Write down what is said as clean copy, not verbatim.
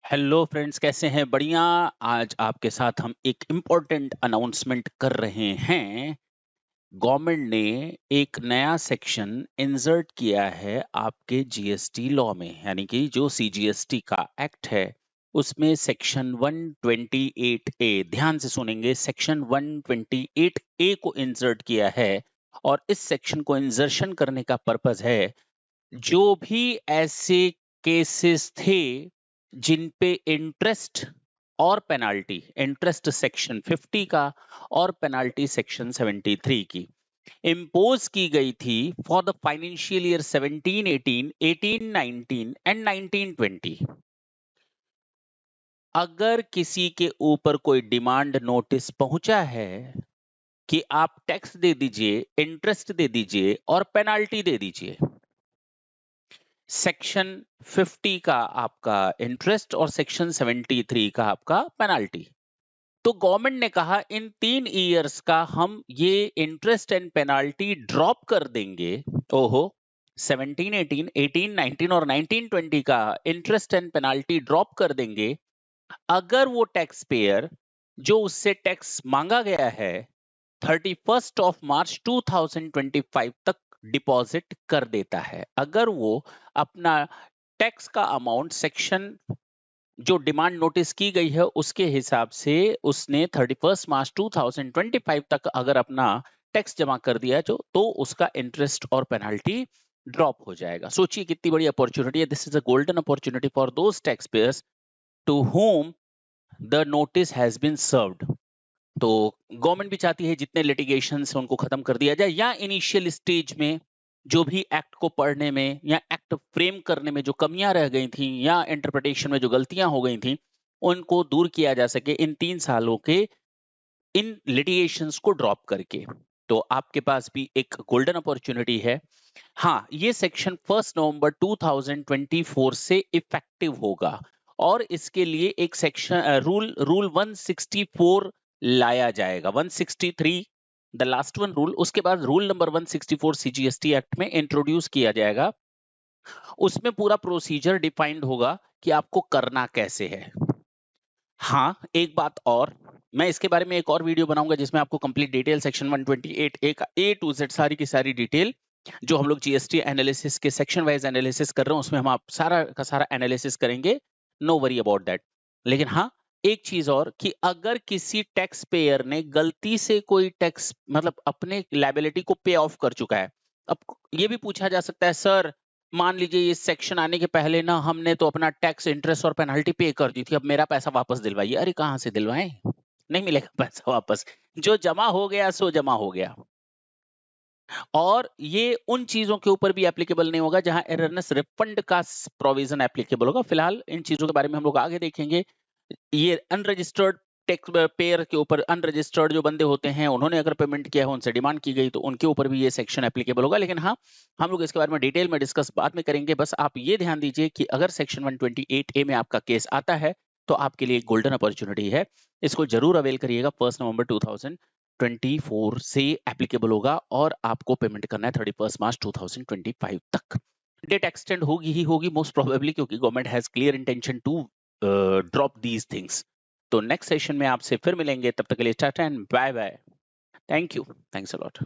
Hello friends, कैसे हैं? बढ़िया। आज आपके साथ हम एक इम्पोर्टेंट अनाउंसमेंट कर रहे हैं। गवर्नमेंट ने एक नया सेक्शन इंसर्ट किया है आपके जीएसटी लॉ में, यानी कि जो सीजीएसटी का एक्ट है उसमें सेक्शन 128 ए, ध्यान से सुनेंगे, सेक्शन 128 ए को इंसर्ट किया है। और इस सेक्शन को इंसर्शन करने का पर्पस है, जो भी ऐसे केसेस थे जिन पे इंटरेस्ट और पेनाल्टी, इंटरेस्ट सेक्शन 50 का और पेनाल्टी सेक्शन 73 की इम्पोज की गई थी for the financial year 17-18, 18-19 and 19-20। अगर किसी के ऊपर कोई डिमांड नोटिस पहुंचा है कि आप टैक्स दे दीजिए, इंटरेस्ट दे दीजिए और पेनाल्टी दे दीजिए, सेक्शन 50 का आपका इंटरेस्ट और सेक्शन 73 का आपका पेनाल्टी, तो गवर्नमेंट ने कहा इन 3 इयर्स का हम ये इंटरेस्ट एंड पेनाल्टी ड्रॉप कर देंगे। ओहो, 17, 18, 18, 19 और 19, 20 का इंटरेस्ट एंड पेनाल्टी ड्रॉप कर देंगे अगर वो टैक्स पेयर जो उससे टैक्स मांगा गया है 31 ऑफ मार्च 2025 तक डिपॉजिट कर देता है। अगर वो अपना टैक्स का अमाउंट सेक्शन जो डिमांड नोटिस की गई है उसके हिसाब से उसने 31 मार्च 2025 तक अगर अपना टैक्स जमा कर दिया तो उसका इंटरेस्ट और पेनाल्टी ड्रॉप हो जाएगा। सोचिए कितनी बड़ी अपॉर्चुनिटी है। This is a golden opportunity for those tax payers to whom the notice has been served. तो गवर्नमेंट भी चाहती है जितने लिटिगेशन है उनको खत्म कर दिया जाए, या इनिशियल स्टेज में जो भी एक्ट को पढ़ने में या एक्ट फ्रेम करने में जो कमियां रह गई थी या इंटरप्रिटेशन में जो गलतियां हो गई थी उनको दूर किया जा सके इन 3 सालों के इन लिटिगेशंस को ड्रॉप करके। तो आपके पास भी एक गोल्डन अपॉर्चुनिटी है। हाँ, ये सेक्शन 1 नवंबर 2024 से इफेक्टिव होगा और इसके लिए एक सेक्शन रूल 164 लाया जाएगा। 163 द लास्ट वन रूल, उसके बाद रूल नंबर 164 सीजीएसटी एक्ट में इंट्रोड्यूस किया जाएगा। उसमें पूरा प्रोसीजर डिफाइंड होगा कि आपको करना कैसे है। हाँ, एक बात और, मैं इसके बारे में एक और वीडियो बनाऊंगा जिसमें आपको कंप्लीट डिटेल सेक्शन 128 ए का ए टू जेड सारी की सारी डिटेल जो हम लोग जीएसटी एनालिसिस के सेक्शन वाइज एनालिसिस कर रहे हैं उसमें हम आप सारा का सारा एनालिसिस करेंगे। No worry about that. लेकिन हाँ, एक चीज और कि अगर किसी टैक्स पेयर ने गलती से कोई टैक्स मतलब अपने लायबिलिटी को पे ऑफ कर चुका है, अब ये भी पूछा जा सकता है सर, मान लीजिए ये सेक्शन आने के पहले ना हमने तो अपना टैक्स, इंटरेस्ट और पेनल्टी पे कर दी थी, अब मेरा पैसा वापस दिलवाइए। अरे कहां से दिलवाएं, नहीं मिलेगा पैसा वापस। जो जमा हो गया सो जमा हो गया। और ये उन चीजों के ऊपर भी एप्लीकेबल नहीं होगा जहां एररनेस रिफंड का प्रोविजन एप्लीकेबल होगा। फिलहाल इन चीजों के बारे में हम लोग आगे देखेंगे। ये अनरजिस्टर्ड टैक्स पेयर के ऊपर, अनरजिस्टर्ड जो बंदे होते हैं उन्होंने अगर पेमेंट किया है, उनसे डिमांड की गई तो उनके ऊपर भी ये सेक्शन एप्लीकेबल होगा। लेकिन हाँ, हम लोग इसके बारे में डिटेल में डिस्कस बाद में करेंगे। बस आप ये ध्यान दीजिए कि अगर सेक्शन 128 ए में आपका केस आता है तो आपके लिए एक गोल्डन अपॉर्चुनिटी है, इसको जरूर अवेल करिएगा। 1 नवंबर 2024 से एप्लीकेबल होगा और आपको पेमेंट करना है 31 मार्च 2025 तक। डेट एक्सटेंड होगी ही होगी मोस्ट प्रोबेबली, क्योंकि government has clear intention to drop these things. तो नेक्स्ट सेशन में आपसे फिर मिलेंगे, तब तक के लिए tata and bye bye. Thank you, thanks a lot.